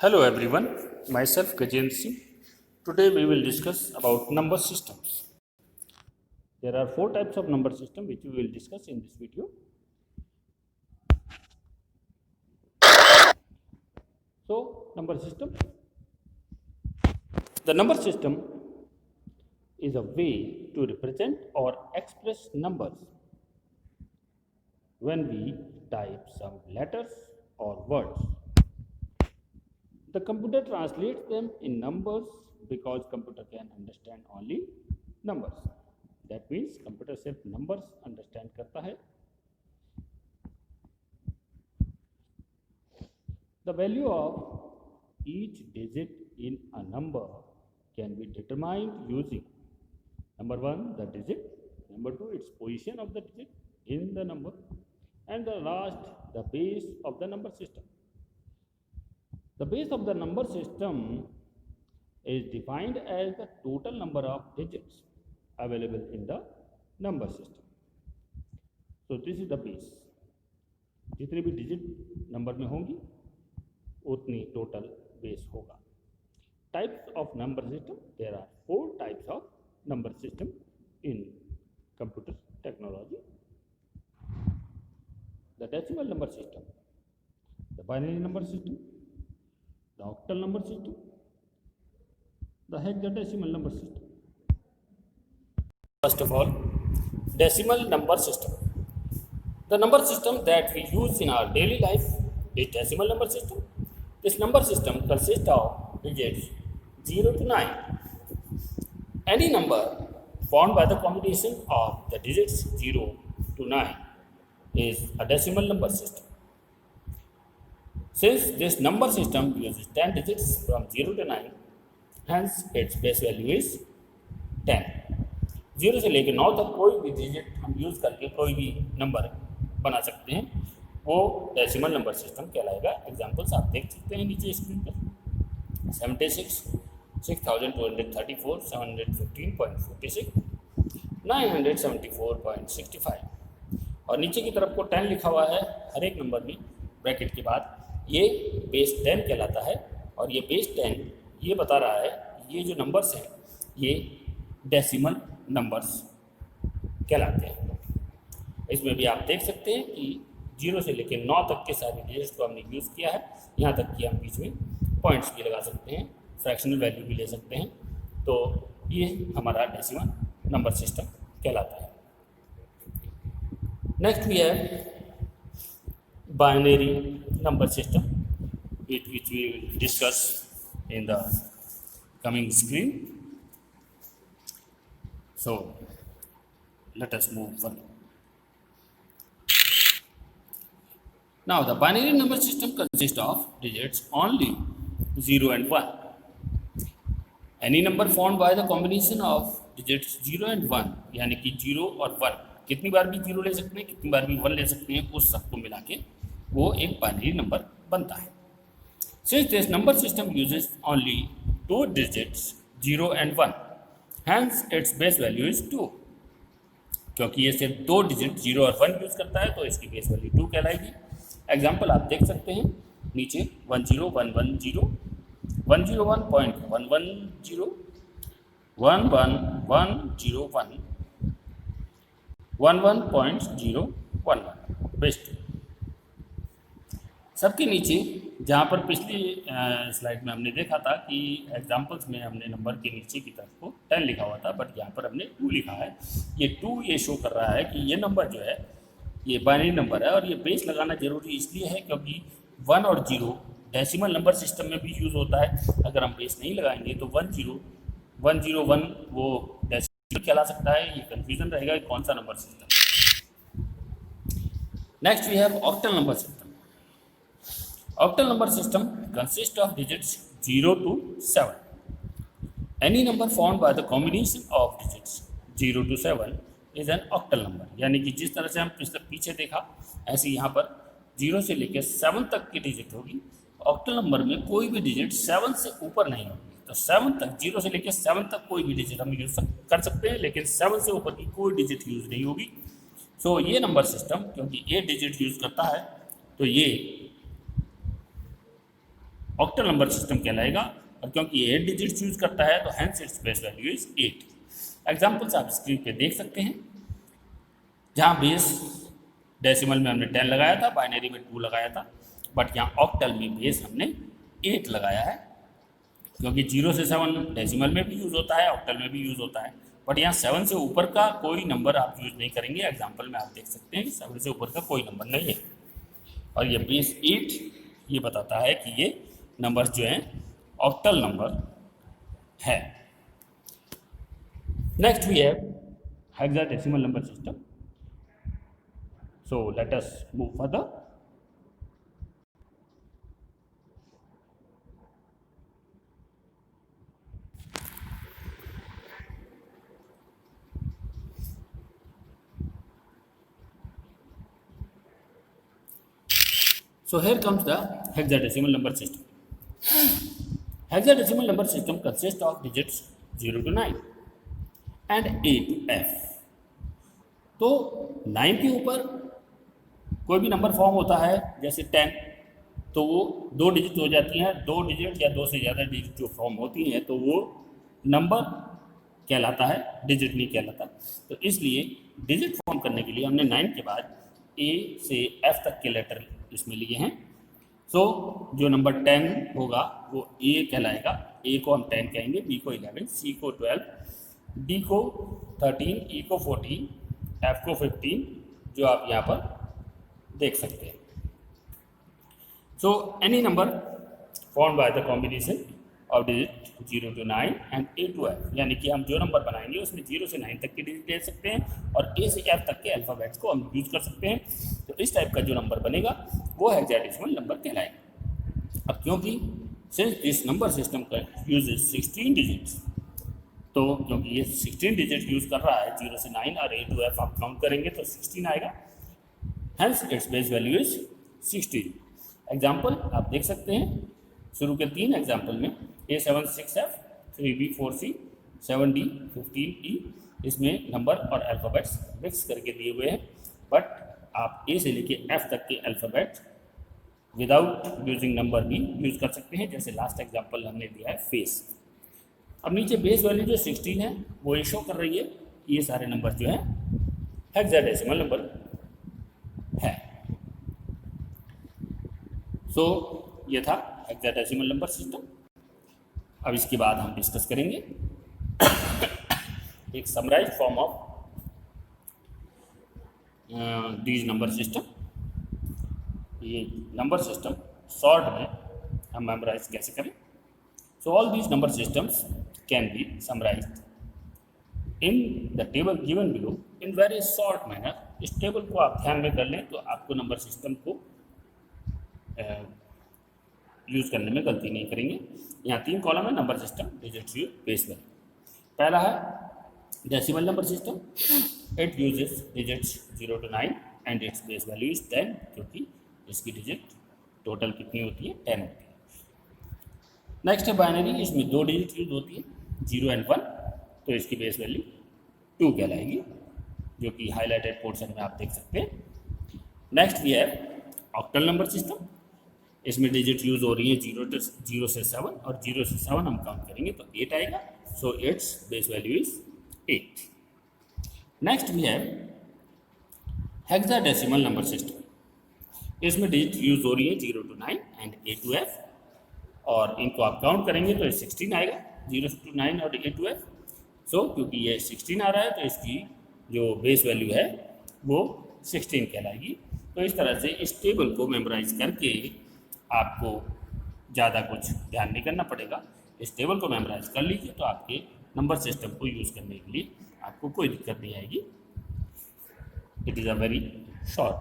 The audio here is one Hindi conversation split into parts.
Hello everyone, myself Gajendra Singh. Today we will discuss about number systems. There are four types of number system which we will discuss in this video. So, number system. The number system is a way to represent or express numbers when we type some letters or words. The computer translates them in numbers because computer can understand only numbers. That means computer सिर्फ numbers understand करता है. The value of each digit in a number can be determined using number one, the digit, number two, its position of the digit in the number, and the last, the base of the number system. The base of the number system is defined as the total number of digits available in the number system. So this is the base. जितने भी digit number में होंगी उतनी total base होगा. Types of number system. There are four types of number system in computer technology. The decimal number system, the binary number system, the octal number system, the hexadecimal number system. First of all, decimal number system. The number system that we use in our daily life is decimal number system. This number system consists of digits 0 to 9. Any number formed by the combination of the digits 0 to 9 is a decimal number system. Since this number system uses 10 digits from 0 to 9, hence its base value is 10. 0 से लेकर 9 तक कोई भी डिजिट हम यूज़ करके कोई भी नंबर बना सकते हैं, वो डेसिमल नंबर सिस्टम कहलाएगा. एग्जांपल्स आप देख सकते हैं नीचे स्क्रीन पर. 76, 6234, 715.46, 974.65 और नीचे की तरफ को 10 लिखा हुआ है हर एक नंबर में ब्रैकेट के बाद. ये बेस 10 कहलाता है और ये बेस 10 ये बता रहा है ये जो नंबर्स हैं ये डेसिमल नंबर्स कहलाते हैं. इसमें भी आप देख सकते हैं कि 0 से लेकर 9 तक के सारे डिजिट्स को हमने यूज़ किया है. यहाँ तक कि हम बीच में पॉइंट्स भी लगा सकते हैं, फ्रैक्शनल वैल्यू भी ले सकते हैं. तो ये हमारा डेसिमल नंबर सिस्टम कहलाता है. Next we have binary number system which we will discuss in the coming screen. So let us move further. Now the binary number system consists of digits only 0 and 1. Any number formed by the combination of digits 0 and 1 यानी कि 0 और 1 कितनी बार भी 0 ले सकते हैं, कितनी बार भी 1 ले सकते हैं, उस सबको मिला के वो एक बाइनरी नंबर बनता है. Since this number system uses only 2 digits 0 and 1, hence its base value is 2. क्योंकि ये सिर्फ 2 डिजिट 0 और 1 यूज़ करता है तो इसकी बेस वैल्यू 2 कहलाएगी. एग्जाम्पल आप देख सकते हैं नीचे 10110, 101.110, 11101, 11.011 बेस्ट. सबके नीचे जहाँ पर पिछली स्लाइड में हमने देखा था कि एग्जाम्पल्स में हमने नंबर के नीचे की तरफ को 10 लिखा हुआ था, बट यहाँ पर हमने 2 लिखा है. ये 2 ये शो कर रहा है कि ये नंबर जो है ये बाइनरी नंबर है और ये बेस लगाना जरूरी इसलिए है क्योंकि 1 और 0 डेसिमल नंबर सिस्टम में भी यूज़ होता है. अगर हम बेस नहीं लगाएंगे तो 101 वो डेसिमल कहला सकता है. ये कन्फ्यूज़न रहेगा कि कौन सा number system. Next we have octal number system. Octal number system consists of digits 0 to 7. Any number formed by the combination of digits 0 to 7 is an octal number. यानी कि जिस तरह से हम पीछे देखा ऐसे यहाँ पर 0 से लेकर 7 तक की डिजिट होगी. ऑक्टल नंबर में कोई भी डिजिट 7 से ऊपर नहीं होगी. तो 7 तक 0 से लेकर 7 तक कोई भी डिजिट हम यूज़ कर सकते हैं, लेकिन 7 से ऊपर की कोई डिजिट यूज़ नहीं होगी. सो ये नंबर सिस्टम क्योंकि 8 डिजिट यूज़ करता है तो ये ऑक्टल नंबर सिस्टम कहलाएगा। और क्योंकि ये 8 डिजिट्स यूज करता है तो hence it's base value is 8। Examples आप स्क्रीन पे देख सकते हैं, जहाँ बेस डेसिमल में हमने 10 लगाया था, बाइनरी में 2 लगाया था, बट यहाँ ऑक्टल में बेस हमने 8 लगाया है, क्योंकि 0 से 7 डेसिमल में भी यूज़ होता है, ऑक्टल में भी यूज़ होता है, बट यहाँ 7 से ऊपर का कोई नंबर आप यूज़ नहीं करेंगे। एग्जाम्पल में आप देख सकते हैं कि 7 से ऊपर का कोई नंबर नहीं है, और ये बेस 8 ये बताता है कि ये नंबर जो हैं ऑक्टल नंबर है। Next we have hexadecimal number system. So let us move further. So here comes the hexadecimal number system. Hexadecimal number system consists of digits 0 to 9 and A to F. तो 9 के ऊपर कोई भी नंबर फॉर्म होता है, जैसे 10, तो वो 2 डिजिट हो जाती हैं। 2 डिजिट या 2 से ज़्यादा डिजिट जो फॉर्म होती हैं तो वो नंबर कहलाता है, डिजिट नहीं कहलाता। तो इसलिए डिजिट फॉर्म करने के लिए हमने 9 के बाद ए से एफ तक के लेटर इसमें लिए हैं। सो जो नंबर 10 होगा वो ए कहलाएगा, ए को हम 10 कहेंगे, बी को 11, सी को 12, डी को 13, ई को 14, एफ को 15, जो आप यहाँ पर देख सकते हैं। So any number form by the combination of digit 0 to 9 and A to F, यानी कि हम जो नंबर बनाएंगे उसमें 0 से 9 तक के डिजिट ले सकते हैं और A से F तक के अल्फ़ाबेट्स को हम यूज़ कर सकते हैं। तो इस टाइप का जो नंबर बनेगा वो हेक्साडेसिमल नंबर कहलाएगा। अब क्योंकि सिंस दिस नंबर सिस्टम का यूज 16 डिजिट्स, तो क्योंकि ये 16 डिजिट यूज़ कर रहा है 0 से 9 और A to F आप काउंट करेंगे तो 16 आएगा। Hence its base value is 16. Example आप देख सकते हैं, शुरू के 3 एग्जाम्पल में A7 6F, 3B 4C, 7D 15E, इसमें नंबर और अल्फ़ाबेट्स मिक्स करके दिए हुए हैं, बट आप A से लेके F तक के अल्फ़ाबेट विदाउट यूजिंग नंबर भी यूज़ कर सकते हैं, जैसे लास्ट एग्जाम्पल हमने दिया है फेस। अब नीचे बेस वैल्यू जो 16 है वो ये शो कर रही है कि ये सारे नंबर जो है हेक्साडेसिमल नंबर है। सो ये था हेक्साडेसिमल नंबर सिस्टम। अब इसके बाद हम डिस्कस करेंगे एक summarise form of these number system. ये नंबर सिस्टम शॉर्ट में हम मेमोराइज कैसे करें। So all these number systems can be summarised in the table given below in very short manner. इस टेबल को आप ध्यान में कर लें तो आपको नंबर सिस्टम को यूज़ करने में गलती नहीं करेंगे। यहाँ 3 कॉलम है number system, digits use, base value. पहला है decimal number system, it uses digits 0 to 9 and it's base value is 10, क्योंकि इसकी डिजिट टोटल कितनी होती है, 10 होती है। नेक्स्ट है बाइनरी, इसमें 2 डिजिट यूज होती है, 0 and 1, तो इसकी बेस वैल्यू 2 कहलाएगी, जो कि हाईलाइटेड पोर्शन में आप देख सकते हैं। नेक्स्ट वी है ऑक्टल नंबर सिस्टम, इसमें डिजिट यूज हो रही है 0 से 7, और 0 से 7 हम काउंट करेंगे तो 8 आएगा। So it's base value is 8। Next we have hexadecimal number system, इसमें डिजिट यूज हो रही है 0 to 9 and A to F, और इनको आप काउंट करेंगे तो 16 आएगा, 0 to 9 और A to F। सो क्योंकि ये 16 आ रहा है तो इसकी जो बेस वैल्यू है वो 16 कहलाएगी। तो इस तरह से इस टेबल को मेमोराइज करके आपको ज़्यादा कुछ ध्यान नहीं करना पड़ेगा। इस टेबल को मेमोराइज कर लीजिए तो आपके नंबर सिस्टम को यूज़ करने के लिए आपको कोई दिक्कत नहीं आएगी। It is a very short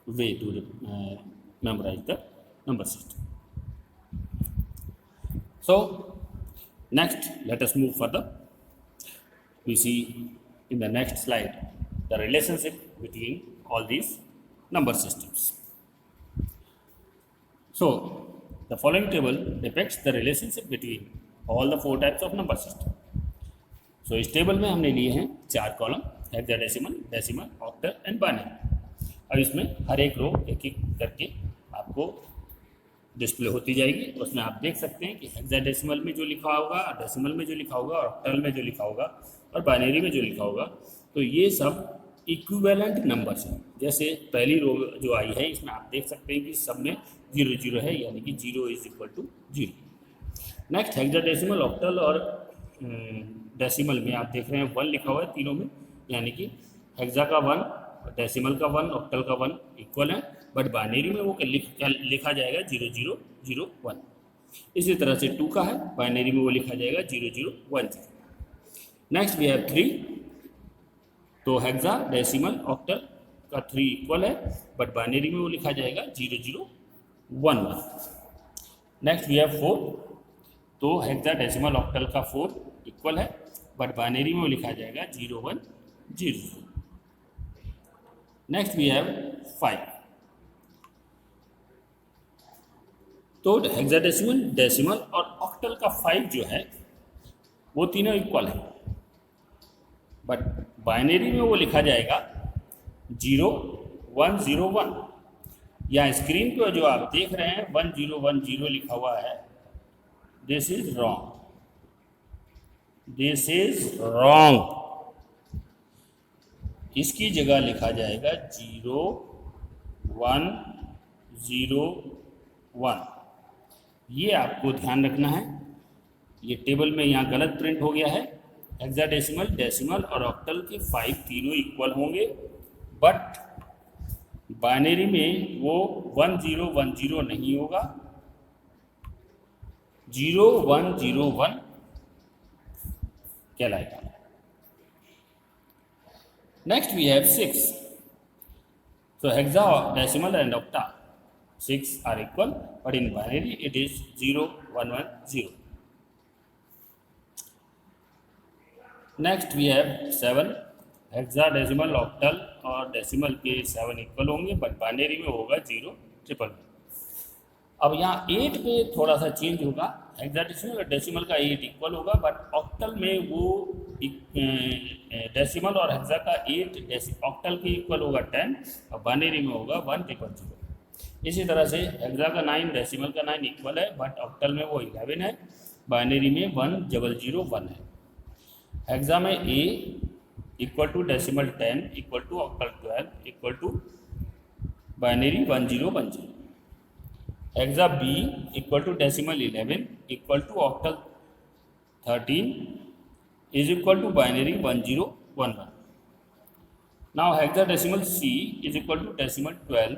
way to memorise the number system. So next let us move further. We see in the next slide the relationship between all these number systems. So the following table depicts the relationship between all the 4 types of number system. So इस टेबल में हमने लिए हैं 4 column, hexadecimal, decimal, octal and binary. अब इसमें हर एक रो एक एक करके आपको डिस्प्ले होती जाएगी। उसमें आप देख सकते हैं कि हेक्साडेसिमल में जो लिखा होगा, डेसिमल में जो लिखा होगा, ऑक्टल में जो लिखा होगा और बाइनरी में जो लिखा होगा, तो ये सब इक्विवेलेंट नंबर्स हैं। जैसे पहली रो जो आई है इसमें आप देख सकते हैं कि सब में 0 0 है, यानी कि 0 is equal to 0। Next hexadecimal, octal और डेसिमल में आप देख रहे हैं 1 लिखा हुआ है तीनों में, यानी कि हेक्सा का 1, डेसिमल का 1, ऑक्टल का 1 इक्वल है, बट बाइनरी में वो लिखा जाएगा 0 0 0 1। इसी तरह से 2 का है, बाइनरी में वो लिखा जाएगा 0 0 1 0। नेक्स्ट वी हैव 3, तो हेक्सा डेसिमल ऑक्टल का 3 इक्वल है, बट बाइनरी में वो लिखा जाएगा 0 0 1 1। नेक्स्ट वी हैव 4, तो हेक्सा डेसिमल ऑक्टल का 4 इक्वल है, बट बाइनरी में वो लिखा जाएगा 0 1 0 0। नेक्स्ट वी हैव 5, तो हेक्साडेसिमल, डेसिमल और ऑक्टल का 5 जो है वो तीनों इक्वल है, बट बाइनरी में वो लिखा जाएगा 0 1 0 1। या स्क्रीन पर जो आप देख रहे हैं 1 0 1 0 लिखा हुआ है, this is wrong, this is wrong. इसकी जगह लिखा जाएगा 0 1 0 1। ये आपको ध्यान रखना है, ये टेबल में यहाँ गलत प्रिंट हो गया है। हेक्साडेसिमल, डेसिमल और ऑक्टल के 5 तीनों इक्वल होंगे, बट बाइनरी में वो 1 0 1 0 नहीं होगा, 0 1 0 1 कहलाएगा। Next we have 6, so hexadecimal and octa 6 are equal, but in binary it is 0 1 1 0. Next we have 7, hexadecimal, octal और डेसिमल के 7 इक्वल होंगे, बट बाइनरी में होगा 0 1 1। अब यहाँ 8 पे थोड़ा सा चेंज होगा, हेक्साडेसिमल और डेसिमल का 8 इक्वल होगा, बट ऑक्टल में वो डेसिमल और हेक्सा का 8 ऑक्टल के इक्वल होगा 10 और बाइनरी में होगा 1 1 0। इसी तरह से हेक्सा का 9, डेसिमल का 9 इक्वल है, बट ऑक्टल में वो 11 है, बाइनरी में 1 0 0 1 है। हेक्सा में A equal to decimal 10 equal to octal 12 equal to binary 1 0 1 0। Hexa B equal to decimal 11 equal to octal 13 is equal to binary 1 0 1 1. Now hexadecimal C is equal to decimal 12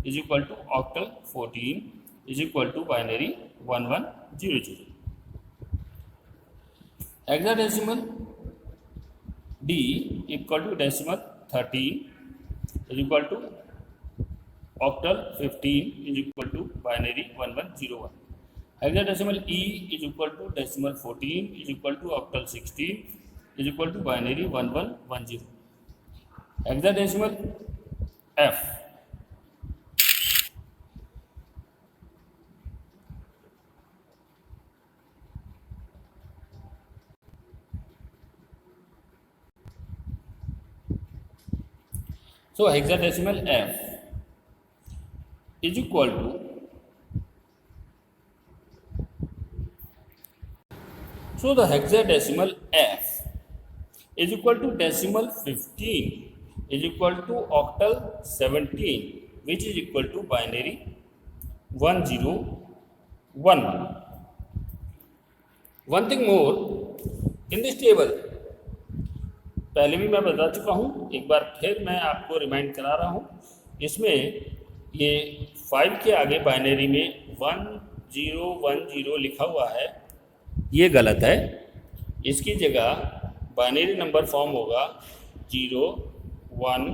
is equal to octal 14 is equal to binary 1 1 0 0. Hexadecimal D equal to decimal 13 is equal to octal 15 is equal to binary 1 1 0 1. Hexadecimal E is equal to decimal 14 is equal to octal 16 is equal to binary 1 1 1 0. Hexadecimal F so hexadecimal F is equal to so the hexadecimal F is equal to decimal 15 is equal to octal 17 which is equal to binary 1 0 1 1. One thing more in this table, पहले भी मैं बता चुका हूँ, एक बार फिर मैं आपको रिमाइंड करा रहा हूँ। इसमें ये 5 के आगे बाइनरी में 1 0 1 0 लिखा हुआ है, ये गलत है। इसकी जगह बाइनरी नंबर फॉर्म होगा 0 1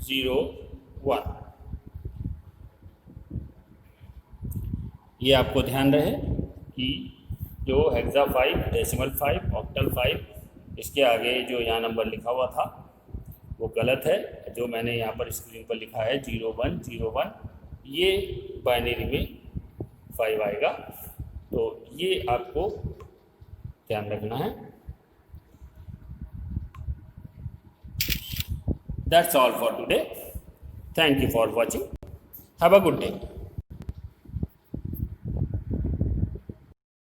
0 1। ये आपको ध्यान रहे कि जो हेक्सा 5, डेसिमल 5, ऑक्टल 5, इसके आगे जो यहाँ नंबर लिखा हुआ था वो गलत है। जो मैंने यहाँ पर स्क्रीन पर लिखा है 0 1 0 1, ये बाइनरी में 5 आएगा। तो ये आपको ध्यान रखना है। That's all for today. Thank you for watching. Have a good day.